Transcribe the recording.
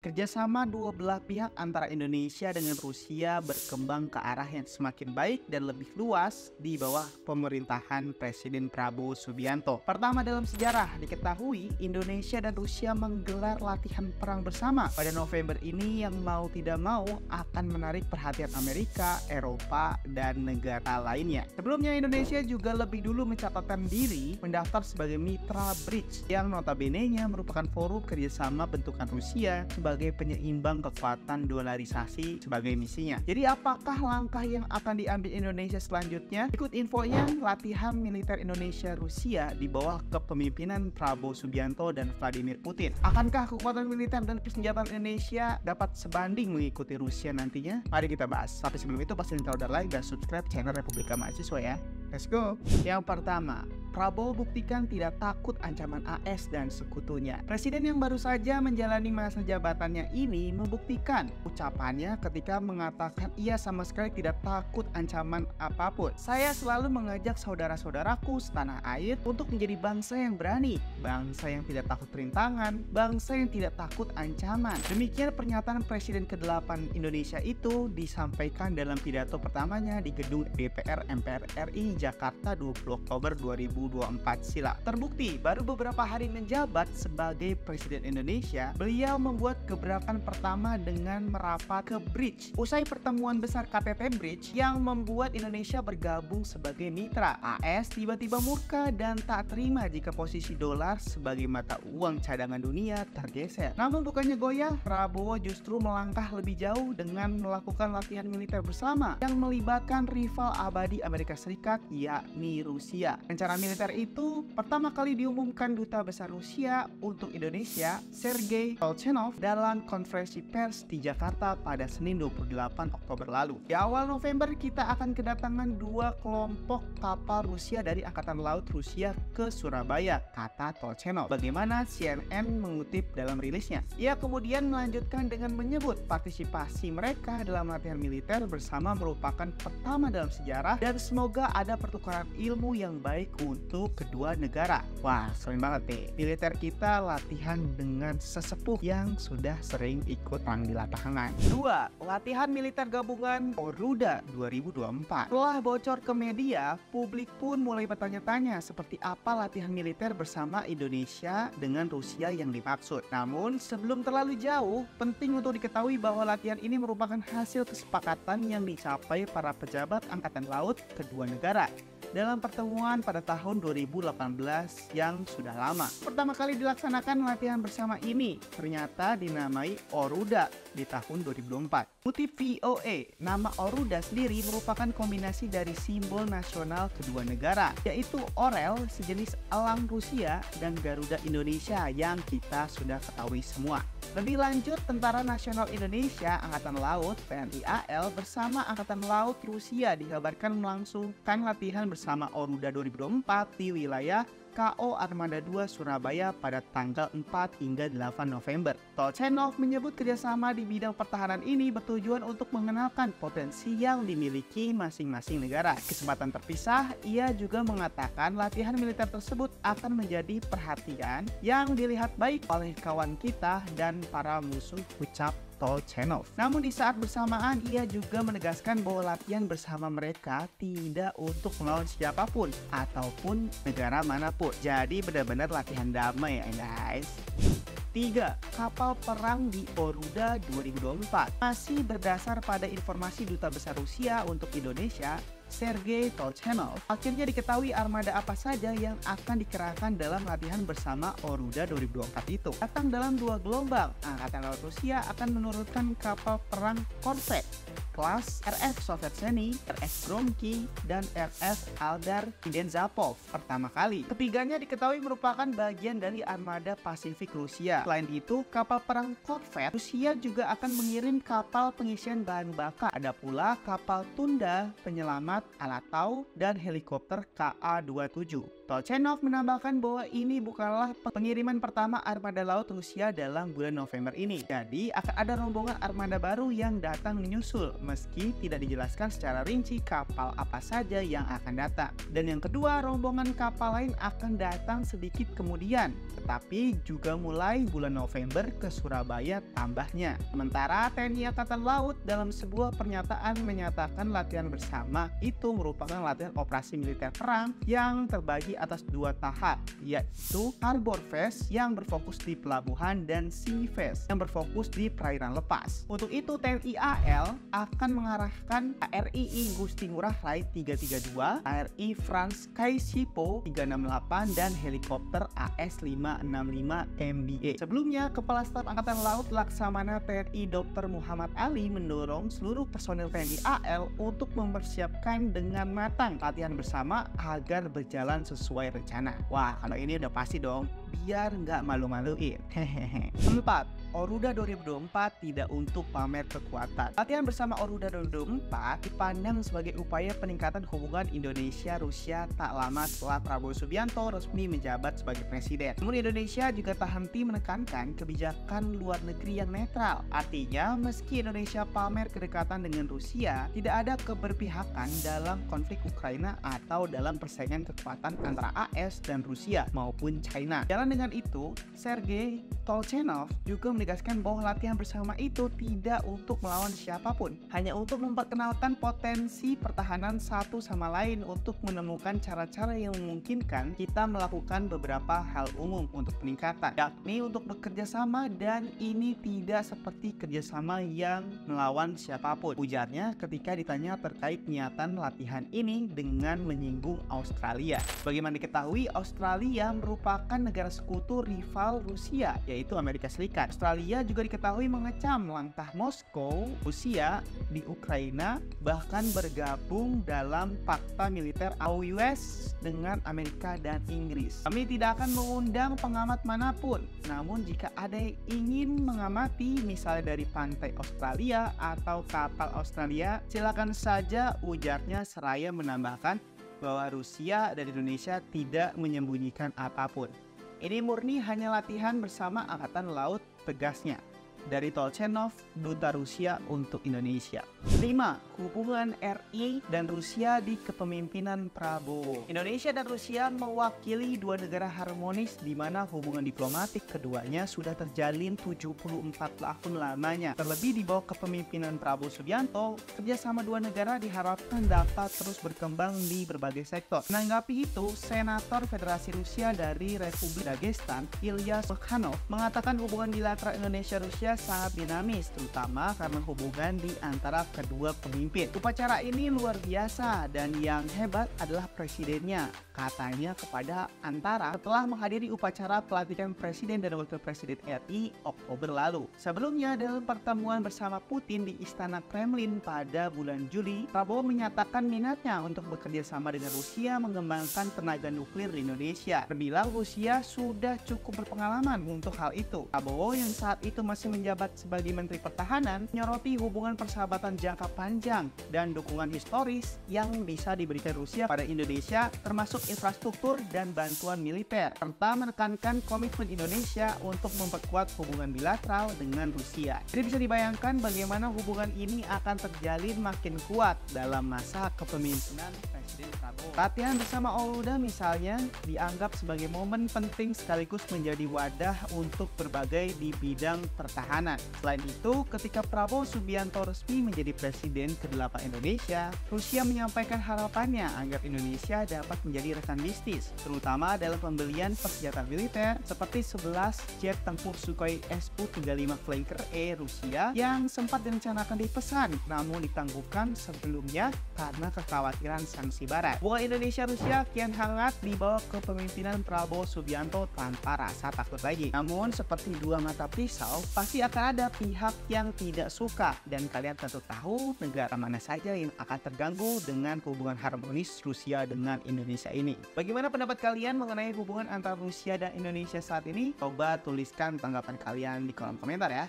Kerjasama dua belah pihak antara Indonesia dengan Rusia berkembang ke arah yang semakin baik dan lebih luas di bawah pemerintahan Presiden Prabowo Subianto. Pertama dalam sejarah diketahui Indonesia dan Rusia menggelar latihan perang bersama pada November ini yang mau tidak mau akan menarik perhatian Amerika, Eropa, dan negara lainnya. Sebelumnya Indonesia juga lebih dulu mencatatkan diri mendaftar sebagai mitra BRICS yang notabene-nya merupakan forum kerjasama bentukan Rusia sebagai penyeimbang kekuatan dolarisasi sebagai misinya. Jadi apakah langkah yang akan diambil Indonesia selanjutnya? Ikut infonya, latihan militer Indonesia-Rusia di bawah kepemimpinan Prabowo Subianto dan Vladimir Putin. Akankah kekuatan militer dan persenjataan Indonesia dapat sebanding mengikuti Rusia nantinya? Mari kita bahas. Tapi sebelum itu pastiin kalau udah like dan subscribe channel Republika Mahasiswa ya. Let's go. Yang pertama, Prabowo buktikan tidak takut ancaman AS dan sekutunya. Presiden yang baru saja menjalani masa jabatannya ini membuktikan ucapannya ketika mengatakan ia sama sekali tidak takut ancaman apapun. Saya selalu mengajak saudara-saudaraku setanah air untuk menjadi bangsa yang berani, bangsa yang tidak takut perintangan, bangsa yang tidak takut ancaman. Demikian pernyataan Presiden ke-8 Indonesia itu disampaikan dalam pidato pertamanya di gedung DPR MPR RI Jakarta 20 Oktober 2024 silam. Terbukti baru beberapa hari menjabat sebagai Presiden Indonesia, beliau membuat gebrakan pertama dengan merapat ke BRICS. Usai pertemuan besar KTT BRICS yang membuat Indonesia bergabung sebagai mitra, AS tiba-tiba murka dan tak terima jika posisi dolar sebagai mata uang cadangan dunia tergeser. Namun bukannya goyah, Prabowo justru melangkah lebih jauh dengan melakukan latihan militer bersama yang melibatkan rival abadi Amerika Serikat yakni Rusia. Rencana militer itu pertama kali diumumkan Duta Besar Rusia untuk Indonesia, Sergei Tolchenov, dalam konferensi pers di Jakarta pada Senin 28 Oktober lalu. Di awal November kita akan kedatangan dua kelompok kapal Rusia dari Angkatan Laut Rusia ke Surabaya, kata Tolchenov. Bagaimana CNN mengutip dalam rilisnya. Ia kemudian melanjutkan dengan menyebut partisipasi mereka dalam latihan militer bersama merupakan pertama dalam sejarah dan semoga ada pertukaran ilmu yang baik untuk kedua negara. Wah, sering banget nih. Militer kita latihan dengan sesepuh yang sudah sering ikut perang di lapangan. 2. Latihan militer gabungan Oruda 2024. Setelah bocor ke media, publik pun mulai bertanya-tanya seperti apa latihan militer bersama Indonesia dengan Rusia yang dimaksud. Namun, sebelum terlalu jauh, penting untuk diketahui bahwa latihan ini merupakan hasil kesepakatan yang dicapai para pejabat Angkatan Laut kedua negara dalam pertemuan pada tahun 2018 yang sudah lama. Pertama kali dilaksanakan latihan bersama ini ternyata dinamai Oruda di tahun 2004. Kutip VOA, nama Oruda sendiri merupakan kombinasi dari simbol nasional kedua negara, yaitu Orel sejenis elang Rusia dan Garuda Indonesia yang kita sudah ketahui semua. Lebih lanjut, Tentara Nasional Indonesia Angkatan Laut TNI AL bersama Angkatan Laut Rusia dikabarkan melangsungkan latihan bersama Oruda 2024 di wilayah KO Armada 2 Surabaya pada tanggal 4 hingga 8 November. Tolchenov menyebut kerjasama di bidang pertahanan ini bertujuan untuk mengenalkan potensi yang dimiliki masing-masing negara. Kesempatan terpisah, ia juga mengatakan latihan militer tersebut akan menjadi perhatian yang dilihat baik oleh kawan kita dan para musuh, ucap Tolchenov. Namun di saat bersamaan ia juga menegaskan bahwa latihan bersama mereka tidak untuk melawan siapapun ataupun negara manapun. Jadi benar-benar latihan damai ya guys. 3. Kapal perang di Oruda 2024. Masih berdasar pada informasi Duta Besar Rusia untuk Indonesia, Sergei Tolchenov, akhirnya diketahui armada apa saja yang akan dikerahkan dalam latihan bersama Oruda 2024 itu. Datang dalam dua gelombang. Angkatan Laut Rusia akan menurunkan kapal perang korvet kelas RF Sovetsenny, RF Gromky, dan RF Aldar Indenzapov pertama kali. Ketiganya diketahui merupakan bagian dari armada Pasifik Rusia. Selain itu, kapal perang korvet Rusia juga akan mengirim kapal pengisian bahan bakar. Ada pula kapal tunda penyelamat Muhammad Alatau dan helikopter Ka-27. Tolchenov menambahkan bahwa ini bukanlah pengiriman pertama armada laut Rusia dalam bulan November ini. Jadi akan ada rombongan armada baru yang datang menyusul, meski tidak dijelaskan secara rinci kapal apa saja yang akan datang. Dan yang kedua, rombongan kapal lain akan datang sedikit kemudian, tetapi juga mulai bulan November ke Surabaya tambahnya. Sementara TNI Angkatan Laut dalam sebuah pernyataan menyatakan latihan bersama itu merupakan latihan operasi militer perang yang terbagi atas dua tahap, yaitu Harbor Phase yang berfokus di pelabuhan dan Sea Phase yang berfokus di perairan lepas. Untuk itu TNI AL akan mengarahkan KRI Gusti Ngurah Rai 332, KRI Franz Kaisyipo 368 dan helikopter AS 565 MBA. Sebelumnya, Kepala Staf Angkatan Laut Laksamana TNI Dr. Muhammad Ali mendorong seluruh personel TNI AL untuk mempersiapkan dengan matang latihan bersama agar berjalan sesuai rencana. Wah, kalau ini udah pasti dong, biar nggak malu-maluin. Hehehe. 4. Oruda 2024 tidak untuk pamer kekuatan. Latihan bersama Oruda 2024 dipandang sebagai upaya peningkatan hubungan Indonesia-Rusia tak lama setelah Prabowo Subianto resmi menjabat sebagai presiden. Namun Indonesia juga tak henti menekankan kebijakan luar negeri yang netral. Artinya, meski Indonesia pamer kedekatan dengan Rusia, tidak ada keberpihakan dalam konflik Ukraina atau dalam persaingan kekuatan antara AS dan Rusia maupun China. Jalan dengan itu, Sergei Tolchenov juga menegaskan bahwa latihan bersama itu tidak untuk melawan siapapun, hanya untuk memperkenalkan potensi pertahanan satu sama lain untuk menemukan cara-cara yang memungkinkan kita melakukan beberapa hal umum untuk peningkatan, yakni untuk bekerja sama, dan ini tidak seperti kerjasama yang melawan siapapun, ujarnya ketika ditanya terkait niatan latihan ini dengan menyinggung Australia. Bagaimana diketahui, Australia merupakan negara sekutu rival Rusia, yaitu Amerika Serikat. Australia juga diketahui mengecam langkah Moskow, Rusia di Ukraina, bahkan bergabung dalam fakta militer AUKUS dengan Amerika dan Inggris. Kami tidak akan mengundang pengamat manapun, namun jika ada yang ingin mengamati misalnya dari pantai Australia atau kapal Australia, silakan saja, ujarnya seraya menambahkan bahwa Rusia dan Indonesia tidak menyembunyikan apapun. Ini murni hanya latihan bersama Angkatan Laut, tegasnya. Dari Tolchenov, Duta Rusia untuk Indonesia. 5. Hubungan RI dan Rusia di kepemimpinan Prabowo. Indonesia dan Rusia mewakili dua negara harmonis di mana hubungan diplomatik keduanya sudah terjalin 74 tahun lamanya. Terlebih di bawah kepemimpinan Prabowo Subianto, kerjasama dua negara diharapkan dapat terus berkembang di berbagai sektor. Menanggapi itu, Senator Federasi Rusia dari Republik Dagestan, Ilyas Mokhanov, mengatakan hubungan bilateral Indonesia-Rusia sangat dinamis, terutama karena hubungan di antara kedua pemimpin. Upacara ini luar biasa dan yang hebat adalah presidennya, katanya kepada Antara setelah menghadiri upacara pelantikan Presiden dan Wakil Presiden RI Oktober lalu. Sebelumnya, dalam pertemuan bersama Putin di Istana Kremlin pada bulan Juli, Prabowo menyatakan minatnya untuk bekerja sama dengan Rusia mengembangkan tenaga nuklir di Indonesia. Terbilang Rusia sudah cukup berpengalaman untuk hal itu. Prabowo yang saat itu masih menjabat sebagai Menteri Pertahanan menyoroti hubungan persahabatan jangka panjang dan dukungan historis yang bisa diberikan Rusia pada Indonesia, termasuk infrastruktur dan bantuan militer, serta menekankan komitmen Indonesia untuk memperkuat hubungan bilateral dengan Rusia. Jadi bisa dibayangkan bagaimana hubungan ini akan terjalin makin kuat dalam masa kepemimpinan Presiden Prabowo. Latihan bersama Oruda misalnya dianggap sebagai momen penting sekaligus menjadi wadah untuk berbagai di bidang pertahanan. Selain itu, ketika Prabowo Subianto resmi menjadi Presiden ke-8 Indonesia, Rusia menyampaikan harapannya agar Indonesia dapat menjadi rekan bisnis, terutama dalam pembelian persenjataan militer seperti 11 jet tempur Sukhoi Su-35 Flanker E Rusia yang sempat direncanakan dipesan namun ditangguhkan sebelumnya karena kekhawatiran sanksi barat. Hubungan Indonesia-Rusia kian hangat di bawah kepemimpinan Prabowo Subianto tanpa rasa takut lagi. Namun seperti dua mata pisau, pasti akan ada pihak yang tidak suka, dan kalian tentu tahu negara mana saja yang akan terganggu dengan hubungan harmonis Rusia dengan Indonesia ini. Bagaimana pendapat kalian mengenai hubungan antara Rusia dan Indonesia saat ini? Coba tuliskan tanggapan kalian di kolom komentar ya.